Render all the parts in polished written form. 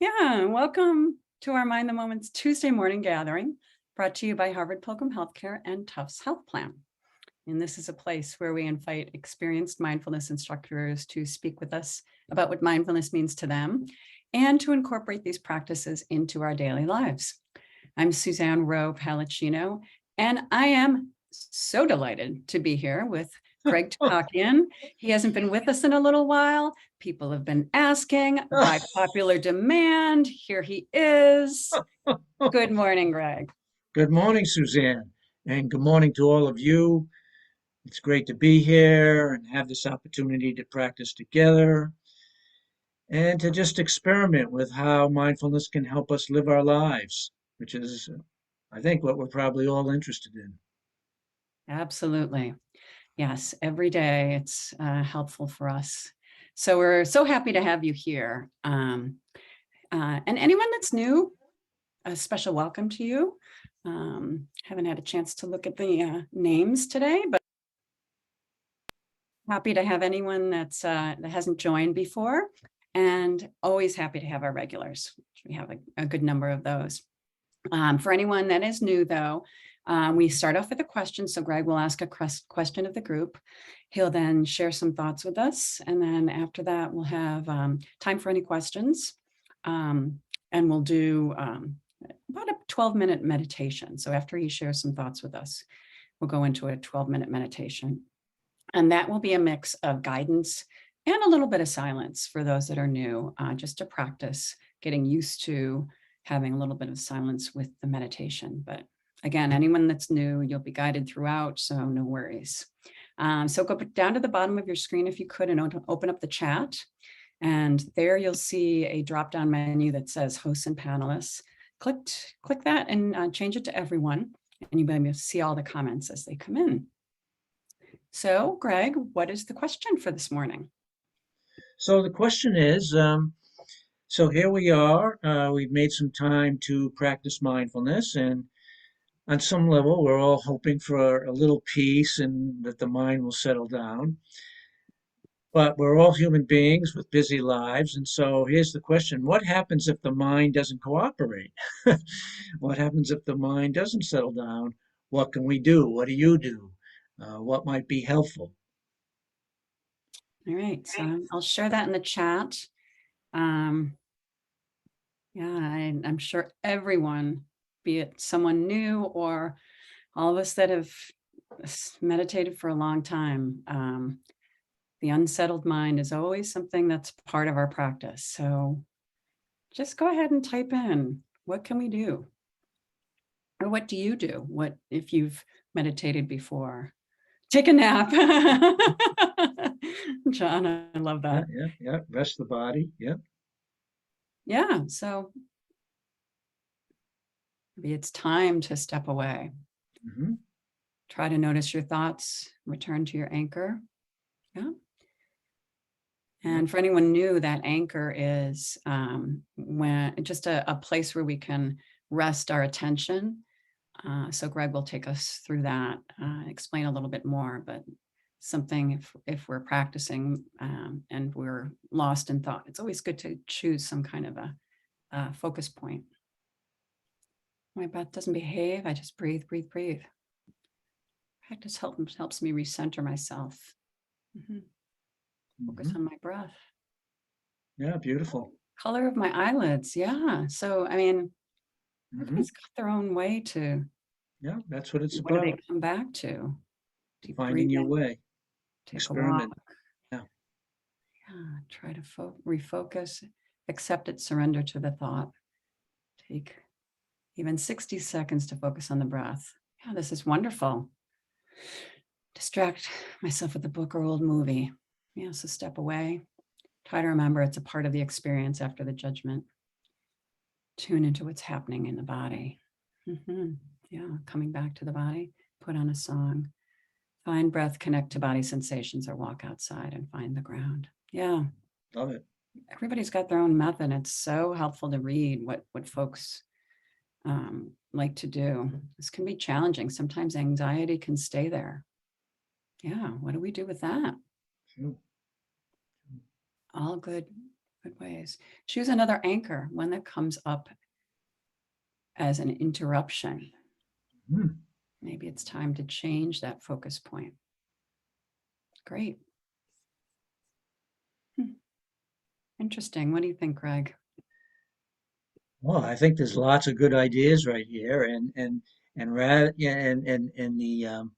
Yeah, welcome to our Mind the Moment's Tuesday morning gathering, brought to you by Harvard Pilgrim Healthcare and Tufts Health Plan. And this is a place where we invite experienced mindfulness instructors to speak with us about what mindfulness means to them and to incorporate these practices into our daily lives. I'm Suzanne Rowe Palacino, and I am so delighted to be here with Greg Topakian. He hasn't been with us in a little while. People have been asking by popular demand. Here he is. Good morning, Greg. Good morning, Suzanne, and good morning to all of you. It's great to be here and have this opportunity to practice together and to just experiment with how mindfulness can help us live our lives, which is, I think, what we're probably all interested in. Absolutely. Yes, every day it's helpful for us. So we're so happy to have you here. And anyone that's new, a special welcome to you. Haven't had a chance to look at the names today, but happy to have anyone that hasn't joined before, and always happy to have our regulars. We have a good number of those. For anyone that is new, though, we start off with a question. So Greg will ask a question of the group. He'll then share some thoughts with us. And then after that, we'll have time for any questions. And we'll do about a 12-minute meditation. So after he shares some thoughts with us, we'll go into a 12-minute meditation. And that will be a mix of guidance and a little bit of silence for those that are new, just to practice getting used to having a little bit of silence with the meditation. But again, anyone that's new, you'll be guided throughout, so no worries. So go down to the bottom of your screen if you could and open up the chat. And there you'll see a drop-down menu that says hosts and panelists. Click that and change it to everyone. And you'll be able to see all the comments as they come in. So, Greg, what is the question for this morning? So the question is, so here we are. We've made some time to practice mindfulness, and on some level, we're all hoping for a little peace and that the mind will settle down. But we're all human beings with busy lives. And so here's the question: what happens if the mind doesn't cooperate? What happens if the mind doesn't settle down? What can we do? What do you do? What might be helpful? All right, so I'll share that in the chat. Yeah, I'm sure everyone, be it someone new or all of us that have meditated for a long time, the unsettled mind is always something that's part of our practice. So just go ahead and type in, what can we do? Or what do you do? What if you've meditated before? Take a nap. John, I love Yeah, that. yeah, yeah. Rest the body. Yeah. Yeah, so maybe it's time to step away. Hmm. Try to notice your thoughts, return to your anchor. Yeah. Yeah. And for anyone new, that anchor is when just a place where we can rest our attention. So Greg will take us through that, explain a little bit more, but something if we're practicing and we're lost in thought, it's always good to choose some kind of a focus point. My breath doesn't behave. I just breathe, breathe, breathe. Practice helps me recenter myself. Focus Hmm. on my breath. Yeah. Beautiful. Color of my eyelids. Yeah. So, I mean, Hmm. everybody's got their own way to, Yeah. That's what it's what do they about. come back to? Deep Finding your breathing, way. take a walk. Experiment. Yeah. Yeah. Try to refocus, accept it, surrender to the thought. Take even 60 seconds to focus on the breath. Yeah, this is wonderful. Distract myself with a book or old movie. Yeah, so step away. Try to remember it's a part of the experience after the judgment. Tune into what's happening in the body. Yeah, coming back to the body, put on a song. Find breath, connect to body sensations, or walk outside and find the ground. Yeah, Love it. everybody's got their own method. It's so helpful to read what folks like to do. This can be challenging. Sometimes anxiety can stay there. Yeah, what do we do with that? Sure. All good Good ways. Choose another anchor, one that comes up as an interruption. Hmm. Maybe it's time to change that focus point. Great. Hmm. Interesting. What do you think, Greg? Well, I think there's lots of good ideas right here, and rather, yeah, and the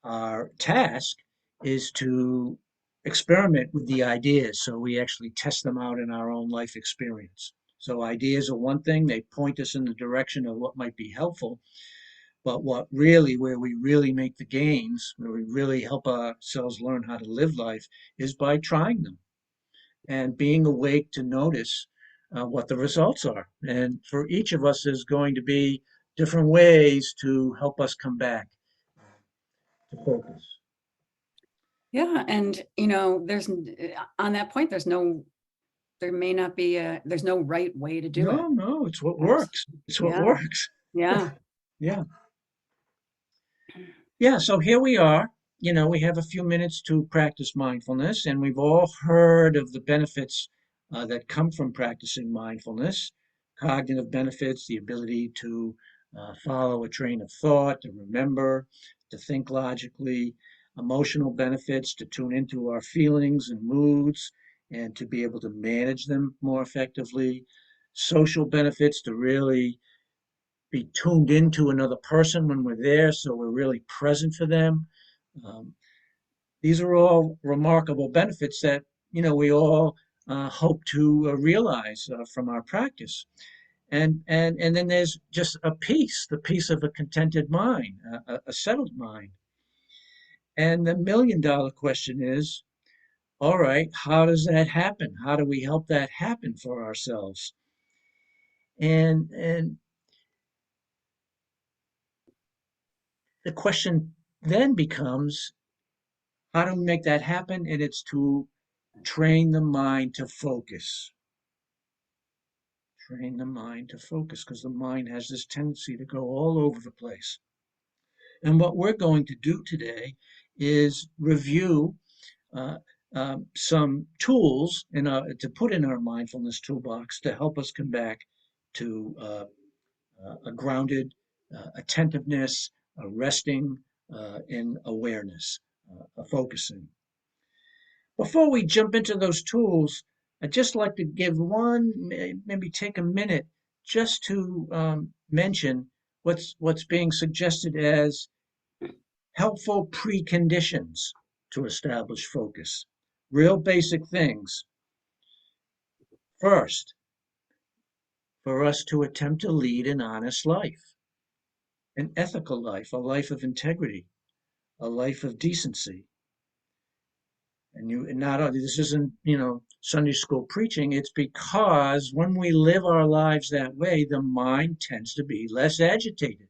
our task is to experiment with the ideas, so we actually test them out in our own life experience. So ideas are one thing; they point us in the direction of what might be helpful. But where we really make the gains, where we really help ourselves learn how to live life, is by trying them and being awake to notice what the results are. And for each of us, there's going to be different ways to help us come back to focus. Yeah, and there's on that point, there may not be there's no right way to do it. No, no, it's what Abs- works. It's what Yeah, works. yeah, Yeah. Yeah, so here we are. We have a few minutes to practice mindfulness, and we've all heard of the benefits that come from practicing mindfulness. Cognitive benefits, the ability to follow a train of thought, to remember, to think logically, emotional benefits, to tune into our feelings and moods, and to be able to manage them more effectively. Social benefits, to really be tuned into another person when we're there, so we're really present for them. Um, these are all remarkable benefits that we all hope to realize from our practice. And then there's just the peace of a contented mind, a settled mind. And the million-dollar question is, all right, how does that happen? How do we help that happen for ourselves? And the question then becomes, how do we make that happen? And it's to train the mind to focus. Train the mind to focus because the mind has this tendency to go all over the place. And what we're going to do today is review uh, some tools to put in our mindfulness toolbox to help us come back to a grounded attentiveness, a resting in awareness, a focusing. Before we jump into those tools, I'd just like to give maybe take a minute just to mention what's being suggested as helpful preconditions to establish focus. Real basic things. First, for us to attempt to lead an honest life, an ethical life, a life of integrity, a life of decency. And not only this isn't Sunday school preaching. It's because when we live our lives that way, the mind tends to be less agitated.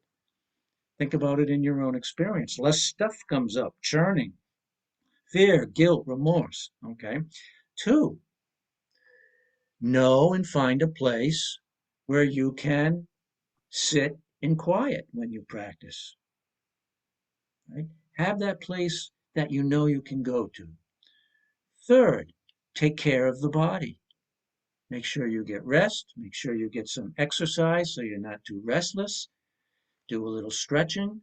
Think about it in your own experience. Less stuff comes up, churning, fear, guilt, remorse. Okay. Two, know and find a place where you can sit in quiet when you practice. Right? Have that place that you know you can go to. Third, take care of the body. Make sure you get rest. Make sure you get some exercise so you're not too restless. Do a little stretching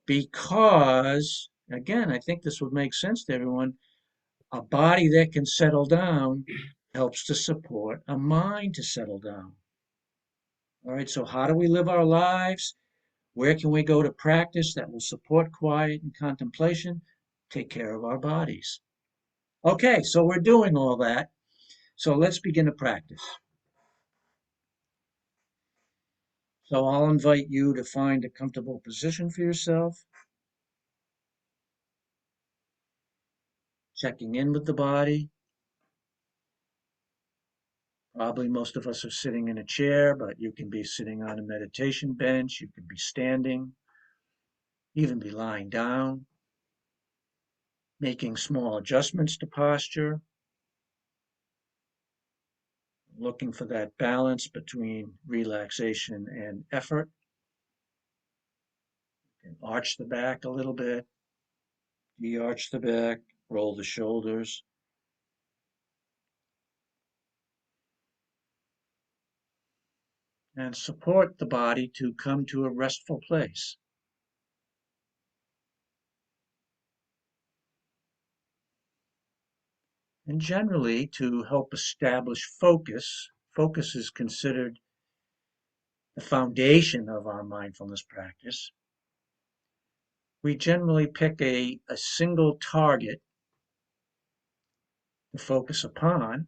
because, again, I think this would make sense to everyone. A body that can settle down helps to support a mind to settle down. All right, so how do we live our lives? Where can we go to practice that will support quiet and contemplation? Take care of our bodies. Okay, so we're doing all that. So let's begin to practice. So I'll invite you to find a comfortable position for yourself, checking in with the body. Probably most of us are sitting in a chair, but you can be sitting on a meditation bench, you could be standing, even be lying down, making small adjustments to posture, looking for that balance between relaxation and effort. You can arch the back a little bit, de-arch the back, roll the shoulders. and support the body to come to a restful place. And generally, to help establish focus, focus is considered the foundation of our mindfulness practice. We generally pick a single target to focus upon.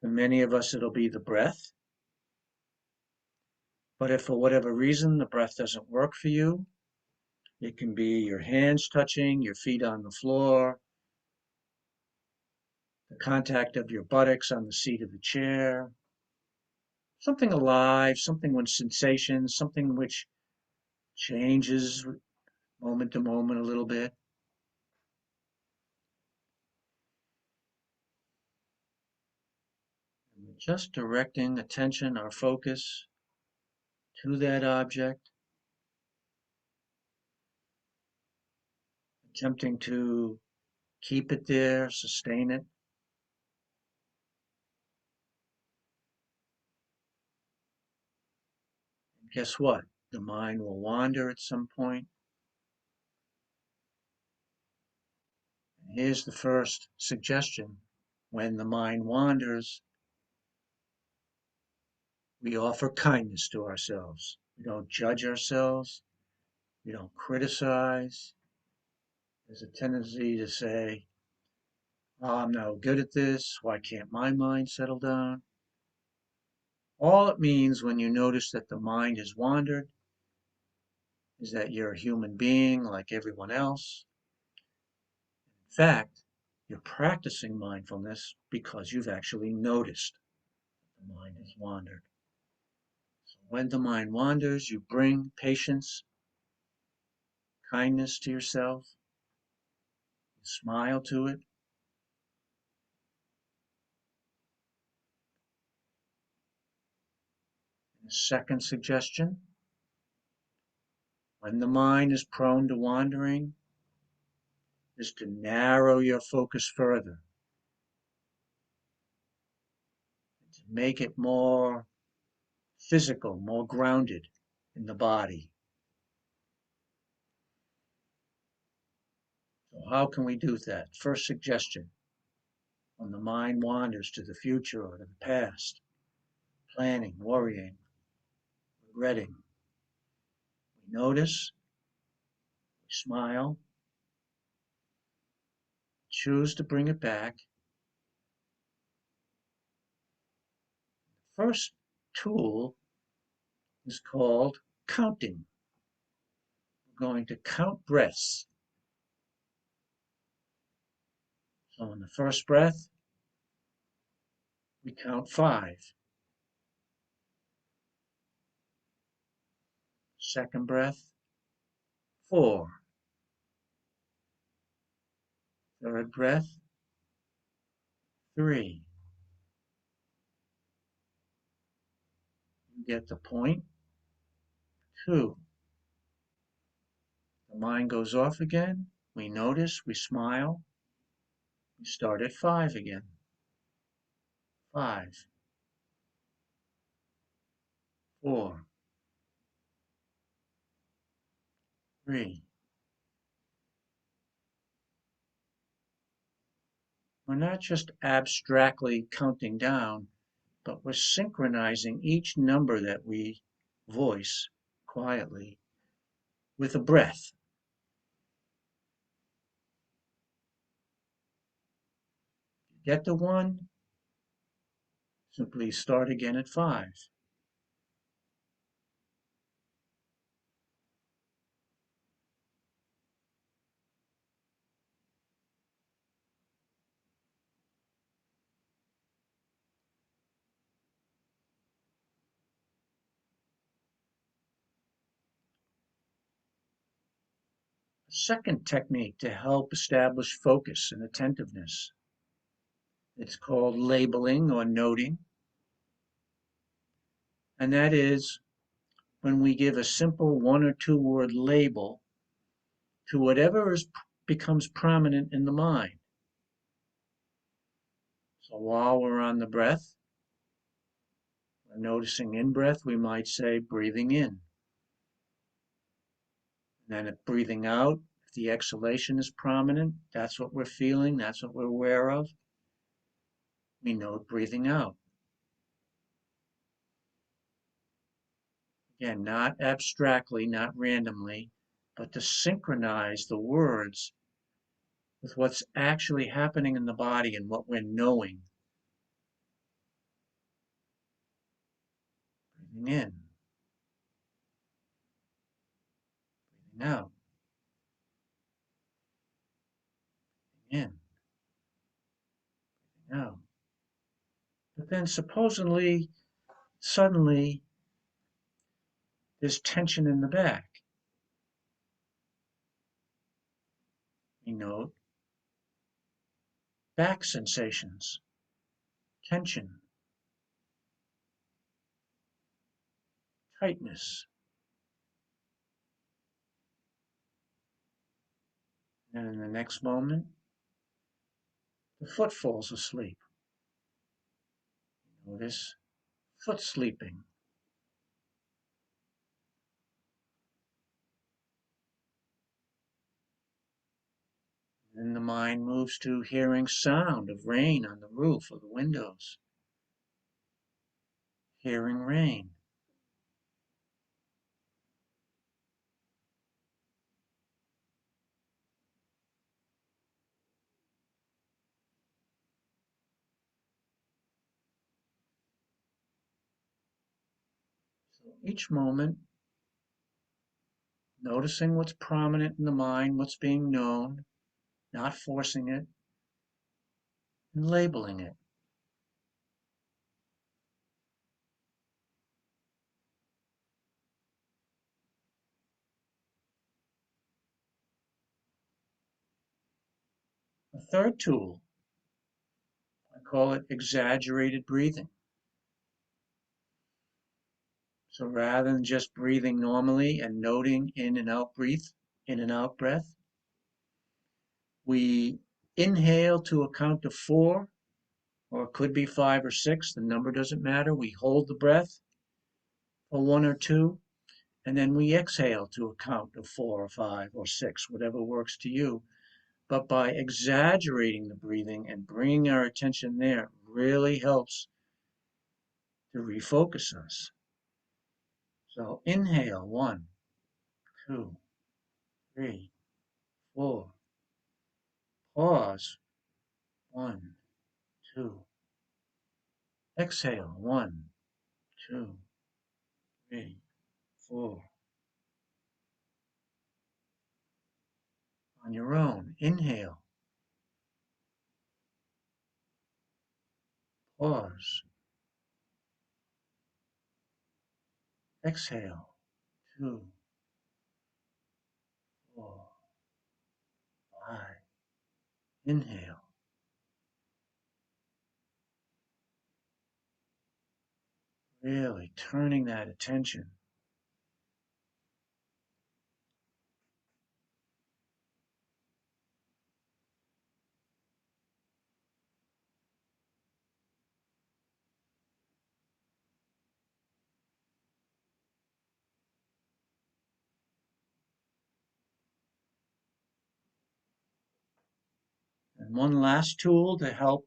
For many of us, it'll be the breath. But if for whatever reason the breath doesn't work for you, it can be your hands touching, your feet on the floor, the contact of your buttocks on the seat of the chair, something alive, something with sensations, something which changes moment to moment a little bit. And just directing attention, our focus to that object, attempting to keep it there, sustain it. And guess what? The mind will wander at some point. And here's the first suggestion. When the mind wanders, we offer kindness to ourselves. We don't judge ourselves. We don't criticize. There's a tendency to say, oh, I'm no good at this. Why can't my mind settle down? All it means when you notice that the mind has wandered is that you're a human being like everyone else. In fact, you're practicing mindfulness because you've actually noticed the mind has wandered. So when the mind wanders, you bring patience, kindness to yourself, you smile to it. And a second suggestion, when the mind is prone to wandering, is to narrow your focus further, to make it more physical, more grounded in the body. So how can we do that? First suggestion, when the mind wanders to the future or to the past, planning, worrying, regretting, we notice, we smile, choose to bring it back. The first tool is called counting. We're going to count breaths. So in the first breath, we count 5. Second breath, 4. Third breath, 3. You get the point. 2. The mind goes off again. We notice, we smile. We start at 5 again. 5, 4, 3. We're not just abstractly counting down, but we're synchronizing each number that we voice quietly with a breath. Get to 1, simply start again at 5. A second technique to help establish focus and attentiveness. It's called labeling or noting. And that is when we give a simple 1 or 2 word label to whatever becomes prominent in the mind. So while we're on the breath, Noticing in-breath, we might say breathing in. And then if breathing out, if the exhalation is prominent, that's what we're feeling, that's what we're aware of. We note breathing out. Again, not abstractly, not randomly, but to synchronize the words with what's actually happening in the body and what we're knowing. Breathing in, breathing out, in, breathing out. But then supposedly, suddenly, there's tension in the back. We note back sensations, tension, tightness. And in the next moment, the foot falls asleep. Notice foot sleeping. Then the mind moves to hearing sound of rain on the roof or the windows. Hearing rain. So each moment, noticing what's prominent in the mind, what's being known, not forcing it, and labeling it. A third tool, I call it exaggerated breathing. So rather than just breathing normally and noting in and out breath, we inhale to a count of 4, or it could be 5 or 6, the number doesn't matter. We hold the breath for 1 or 2, and then we exhale to a count of 4 or 5 or 6, whatever works to you. But by exaggerating the breathing and bringing our attention there really helps to refocus us. So inhale, 1, 2, 3, 4. Pause, 1, 2. Exhale, 1, 2, 3, 4. On your own, inhale, pause, exhale, 2, 4, 5. Inhale. Really turning that attention. And one last tool to help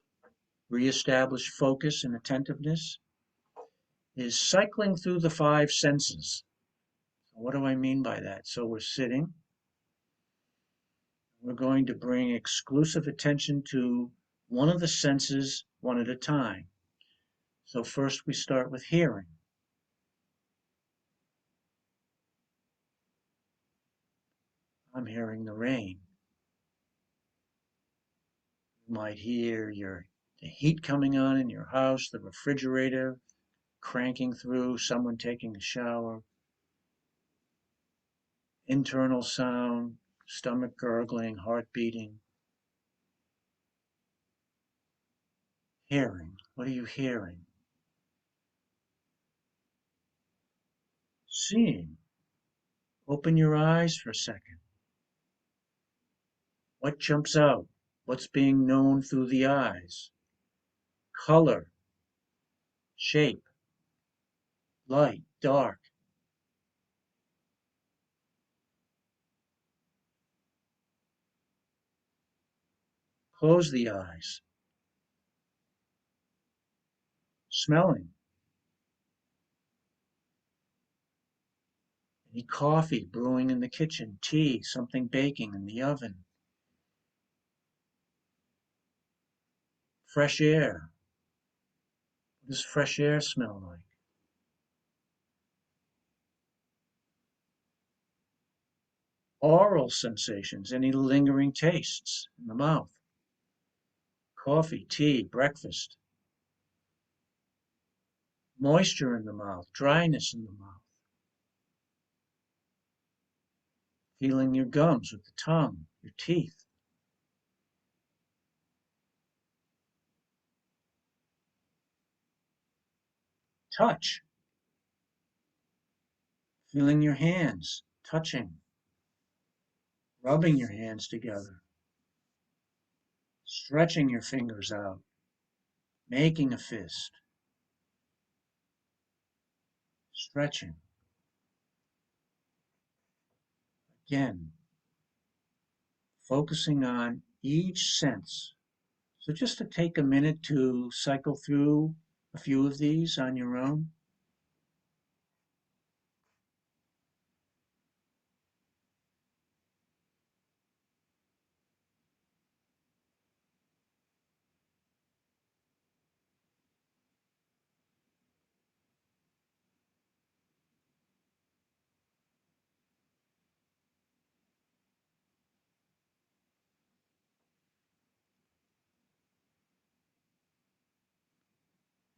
reestablish focus and attentiveness is cycling through the 5 senses. What do I mean by that? So we're sitting. We're going to bring exclusive attention to one of the senses one at a time. So first we start with hearing. I'm hearing the rain. You might hear the heat coming on in your house, the refrigerator cranking through, someone taking a shower, internal sound, stomach gurgling, heart beating. Hearing. What are you hearing? Seeing. Open your eyes for a second. What jumps out? What's being known through the eyes? Color, shape, light, dark. Close the eyes. Smelling. Any coffee brewing in the kitchen, tea, something baking in the oven. Fresh air. What does fresh air smell like? Oral sensations, any lingering tastes in the mouth. Coffee, tea, breakfast. Moisture in the mouth, dryness in the mouth. Feeling your gums with the tongue, your teeth. Touch. Feeling your hands, touching. Rubbing your hands together. Stretching your fingers out. Making a fist. Stretching. Again, focusing on each sense. So just to take a minute to cycle through a few of these on your own.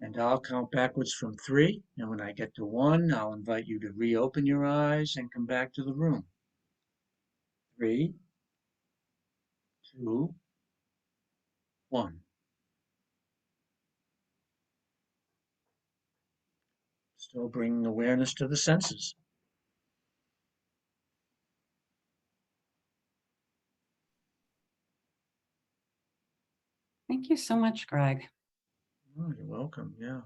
And I'll count backwards from 3. And when I get to 1, I'll invite you to reopen your eyes and come back to the room. 3, 2, 1. Still bringing awareness to the senses. Thank you so much, Greg. Oh, you're welcome. Yeah.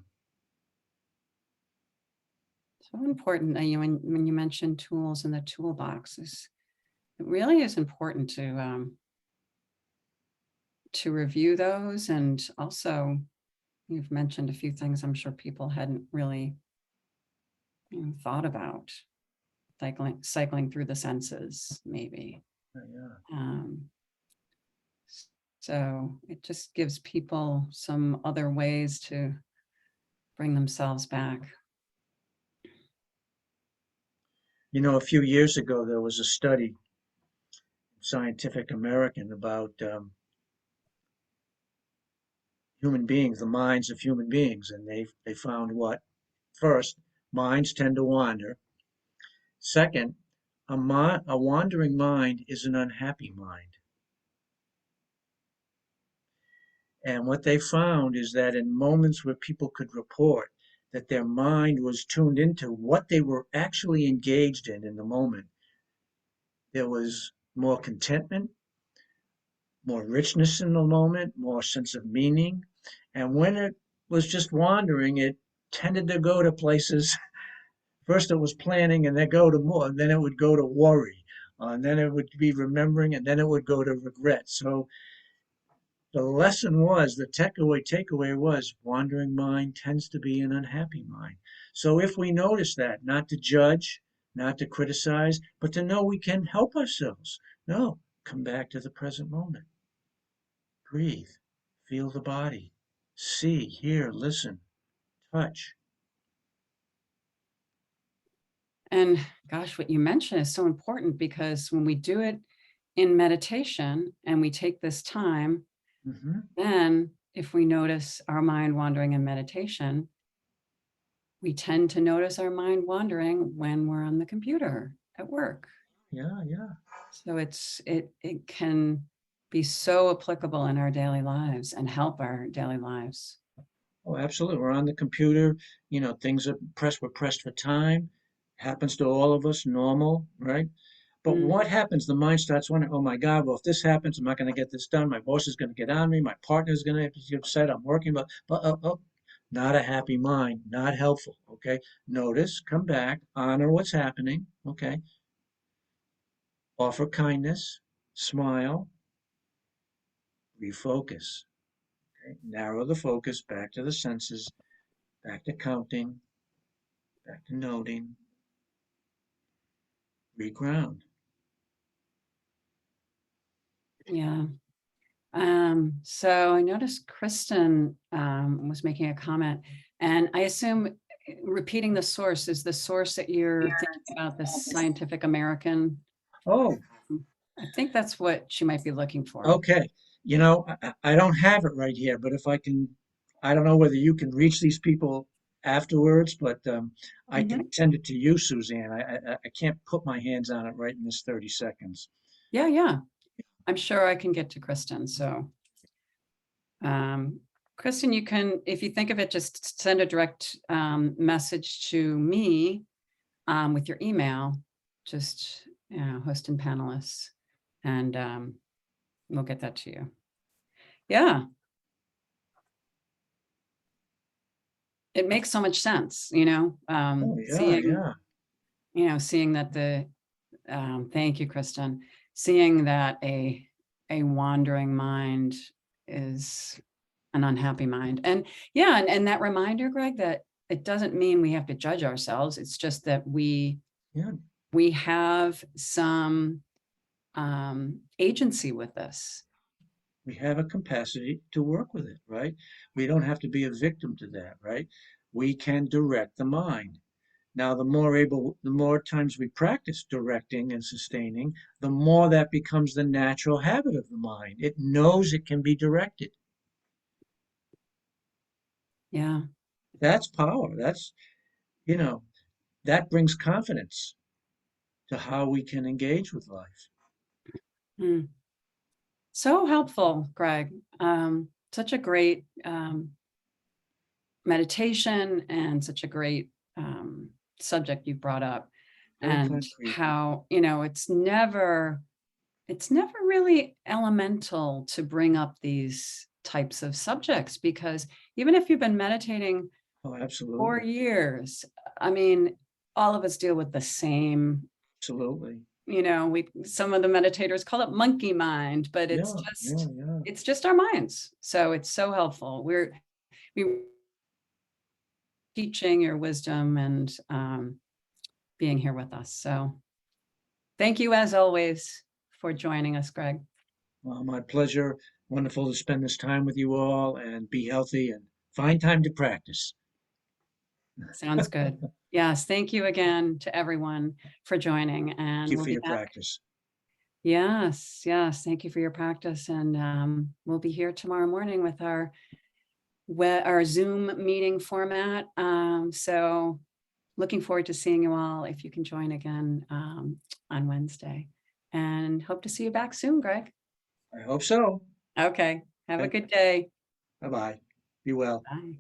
So important that when you mentioned tools in the toolboxes, it really is important to review those. And also, you've mentioned a few things I'm sure people hadn't really thought about, cycling through the senses, maybe. Yeah. So it just gives people some other ways to bring themselves back. You know, a few years ago, there was a study, Scientific American, about human beings, the minds of human beings. And they found what? First, minds tend to wander. Second, a wandering mind is an unhappy mind. And what they found is that in moments where people could report that their mind was tuned into what they were actually engaged in the moment, there was more contentment, more richness in the moment, more sense of meaning. And when it was just wandering, it tended to go to places. First, it was planning, and then go to more, and then it would go to worry, and then it would be remembering, and then it would go to regret. So the lesson was, the takeaway was, wandering mind tends to be an unhappy mind. So if we notice that, not to judge, not to criticize, but to know we can help ourselves. No, come back to the present moment. Breathe, feel the body, see, hear, listen, touch. And gosh, what you mentioned is so important, because when we do it in meditation and we take this time, Hmm. then if we notice our mind wandering in meditation, we tend to notice our mind wandering when we're on the computer at work. Yeah, yeah. So it can be so applicable in our daily lives and help our daily lives. Oh, absolutely. We're on the computer, things are pressed, we're pressed for time. Happens to all of us, normal, right? But Mm. what happens? The mind starts wondering, oh my God, well, if this happens, I'm not going to get this done. My boss is going to get on me. My partner is going to be upset. I'm working, but not a happy mind, not helpful. Okay. Notice, come back, honor what's happening. Okay. Offer kindness, smile, refocus. Okay. Narrow the focus back to the senses, back to counting, back to noting, reground. Yeah. So I noticed Kristen was making a comment, and I assume repeating the source is the source that you're thinking about, this Scientific American. Oh, I think that's what she might be looking for. okay. You know, I don't have it right here, but if I can, I don't know whether you can reach these people afterwards, but I can Mhm. send it to you, Suzanne. I can't put my hands on it right in this 30 seconds. Yeah, yeah. I'm sure I can get to Kristen. So, um, Kristen, you can, if you think of it, just send a direct message to me with your email, just host and panelists, and we'll get that to you. Yeah, it makes so much sense, Oh, yeah, seeing, yeah. seeing that thank you, Kristen, seeing that a wandering mind is an unhappy mind. And yeah, and that reminder, Greg, that it doesn't mean we have to judge ourselves. It's just that Yeah, we have some agency with this. we have a capacity to work with it, right? We don't have to be a victim to that, right? We can direct the mind. Now, the more times we practice directing and sustaining, the more that becomes the natural habit of the mind. It knows it can be directed. Yeah. That's power. You know, that brings confidence to how we can engage with life. Mm. So helpful, Greg. Such a great meditation and such a great subject you brought up, Very and concrete. how, it's never really elemental to bring up these types of subjects, because even if you've been meditating Oh, for absolutely. years, I mean, all of us deal with the same, Absolutely. some of the meditators call it monkey mind, but Yeah, yeah, yeah. it's just our minds. So it's so helpful. We teaching your wisdom and being here with us. So thank you as always for joining us, Greg. Well, my pleasure. Wonderful to spend this time with you all and be healthy and find time to practice. Sounds good. Yes, thank you again to everyone for joining, Thank and you we'll for be your back. practice. Yes, yes. Thank you for your practice. And we'll be here tomorrow morning with our Zoom meeting format. So looking forward to seeing you all if you can join again on Wednesday. And hope to see you back soon, Greg. I hope so. Okay. Have a Okay. good day. Bye-bye. Be well. Bye.